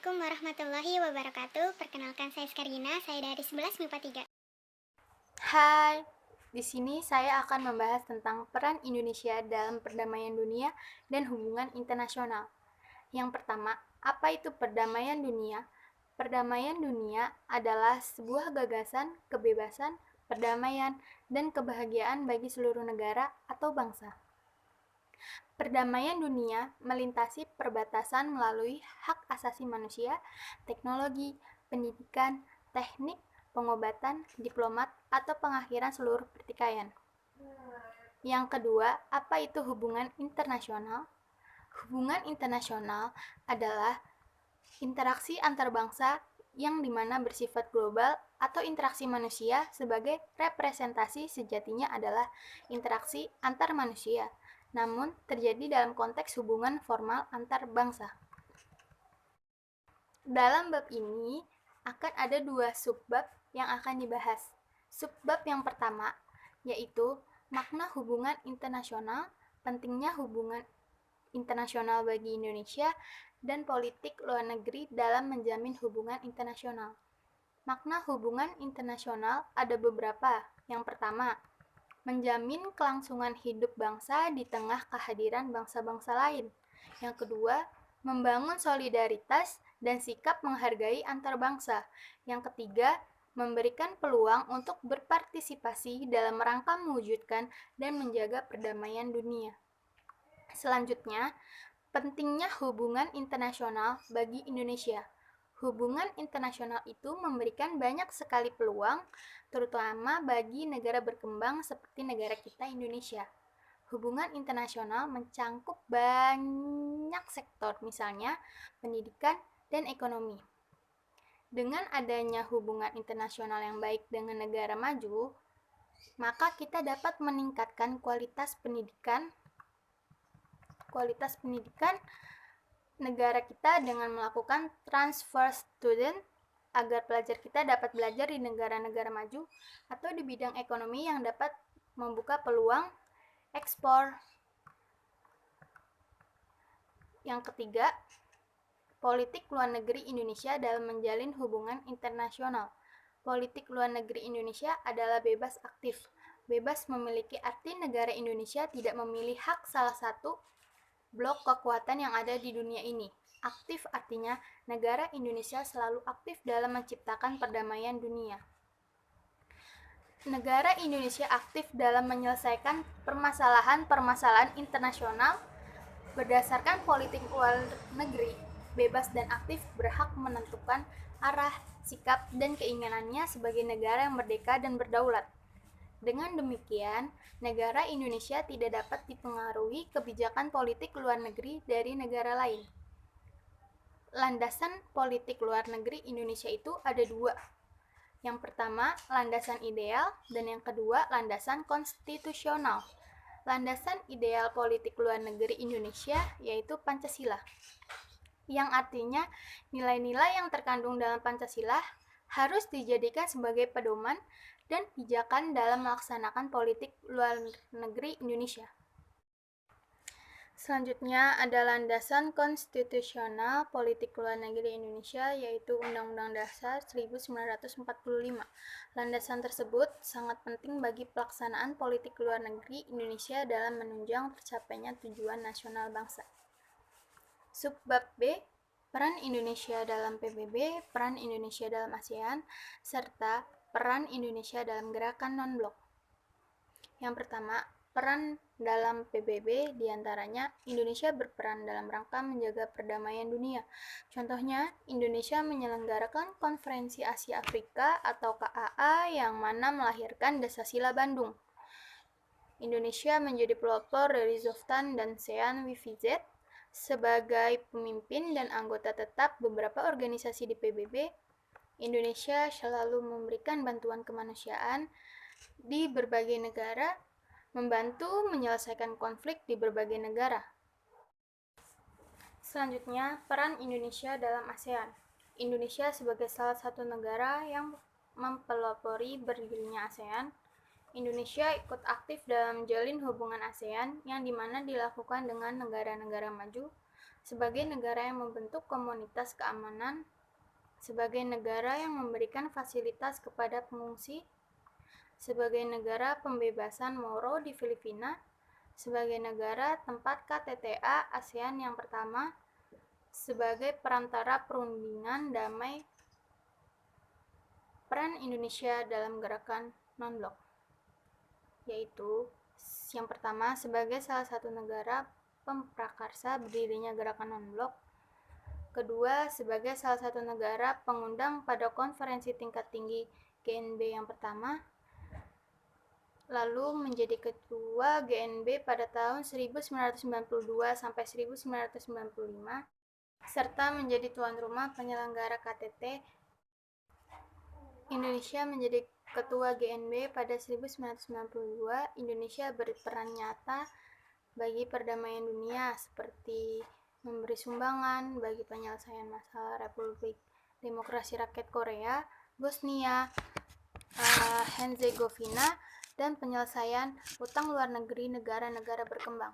Assalamualaikum warahmatullahi wabarakatuh. Perkenalkan saya Skarina, saya dari 11 MIPA 3. Hai, di sini saya akan membahas tentang peran Indonesia dalam perdamaian dunia dan hubungan internasional. Yang pertama, apa itu perdamaian dunia? Perdamaian dunia adalah sebuah gagasan, kebebasan, perdamaian, dan kebahagiaan bagi seluruh negara atau bangsa. Perdamaian dunia melintasi perbatasan melalui hak asasi manusia, teknologi, pendidikan, teknik, pengobatan, diplomat, atau pengakhiran seluruh pertikaian. Yang kedua, apa itu hubungan internasional? Hubungan internasional adalah interaksi antar bangsa yang dimana bersifat global atau interaksi manusia sebagai representasi sejatinya adalah interaksi antar manusia, namun terjadi dalam konteks hubungan formal antar bangsa. Dalam bab ini akan ada dua subbab yang akan dibahas. Subbab yang pertama yaitu makna hubungan internasional, pentingnya hubungan internasional bagi Indonesia, dan politik luar negeri dalam menjamin hubungan internasional. Makna hubungan internasional ada beberapa. Yang pertama, menjamin kelangsungan hidup bangsa di tengah kehadiran bangsa-bangsa lain. Yang kedua, membangun solidaritas dan sikap menghargai antar bangsa. Yang ketiga, memberikan peluang untuk berpartisipasi dalam rangka mewujudkan dan menjaga perdamaian dunia. Selanjutnya, pentingnya hubungan internasional bagi Indonesia. Hubungan internasional itu memberikan banyak sekali peluang, terutama bagi negara berkembang seperti negara kita Indonesia. Hubungan internasional mencangkup banyak sektor, misalnya pendidikan dan ekonomi. Dengan adanya hubungan internasional yang baik dengan negara maju, maka kita dapat meningkatkan kualitas pendidikan negara kita dengan melakukan transfer student agar pelajar kita dapat belajar di negara-negara maju atau di bidang ekonomi yang dapat membuka peluang ekspor. Yang ketiga, politik luar negeri Indonesia dalam menjalin hubungan internasional. Politik luar negeri Indonesia adalah bebas aktif. Bebas memiliki arti negara Indonesia tidak memilih hak salah satu blok kekuatan yang ada di dunia ini. Aktif artinya negara Indonesia selalu aktif dalam menciptakan perdamaian dunia. Negara Indonesia aktif dalam menyelesaikan permasalahan-permasalahan internasional berdasarkan politik luar negeri. Bebas dan aktif berhak menentukan arah, sikap, dan keinginannya sebagai negara yang merdeka dan berdaulat. Dengan demikian, negara Indonesia tidak dapat dipengaruhi kebijakan politik luar negeri dari negara lain. Landasan politik luar negeri Indonesia itu ada dua. Yang pertama, landasan ideal, dan yang kedua, landasan konstitusional. Landasan ideal politik luar negeri Indonesia yaitu Pancasila, yang artinya nilai-nilai yang terkandung dalam Pancasila harus dijadikan sebagai pedoman dan pijakan dalam melaksanakan politik luar negeri Indonesia. Selanjutnya ada landasan konstitusional politik luar negeri Indonesia yaitu Undang-Undang Dasar 1945. Landasan tersebut sangat penting bagi pelaksanaan politik luar negeri Indonesia dalam menunjang tercapainya tujuan nasional bangsa. Subbab B, peran Indonesia dalam PBB, peran Indonesia dalam ASEAN, serta peran Indonesia dalam gerakan non-blok. Yang pertama, peran dalam PBB diantaranya Indonesia berperan dalam rangka menjaga perdamaian dunia. Contohnya, Indonesia menyelenggarakan Konferensi Asia Afrika atau KAA yang mana melahirkan Dasar-Sila Bandung. Indonesia menjadi pelopor dari Zoftan dan SEAN WiFi-Z sebagai pemimpin dan anggota tetap beberapa organisasi di PBB. Indonesia selalu memberikan bantuan kemanusiaan di berbagai negara, membantu menyelesaikan konflik di berbagai negara. Selanjutnya, peran Indonesia dalam ASEAN. Indonesia sebagai salah satu negara yang mempelopori berdirinya ASEAN, Indonesia ikut aktif dalam menjalin hubungan ASEAN yang dimana dilakukan dengan negara-negara maju sebagai negara yang membentuk komunitas keamanan, sebagai negara yang memberikan fasilitas kepada pengungsi, sebagai negara pembebasan Moro di Filipina, sebagai negara tempat KTTA ASEAN yang pertama, sebagai perantara perundingan damai peran Indonesia dalam gerakan non-blok, yaitu yang pertama sebagai salah satu negara pemprakarsa berdirinya gerakan non-blok, kedua sebagai salah satu negara pengundang pada konferensi tingkat tinggi GNB yang pertama, lalu menjadi ketua GNB pada tahun 1992 sampai 1995, serta menjadi tuan rumah penyelenggara KTT. Indonesia menjadi ketua GNB pada 1992. Indonesia berperan nyata bagi perdamaian dunia seperti memberi sumbangan bagi penyelesaian masalah Republik Demokrasi Rakyat Korea, Bosnia, Herzegovina, dan penyelesaian utang luar negeri negara-negara berkembang.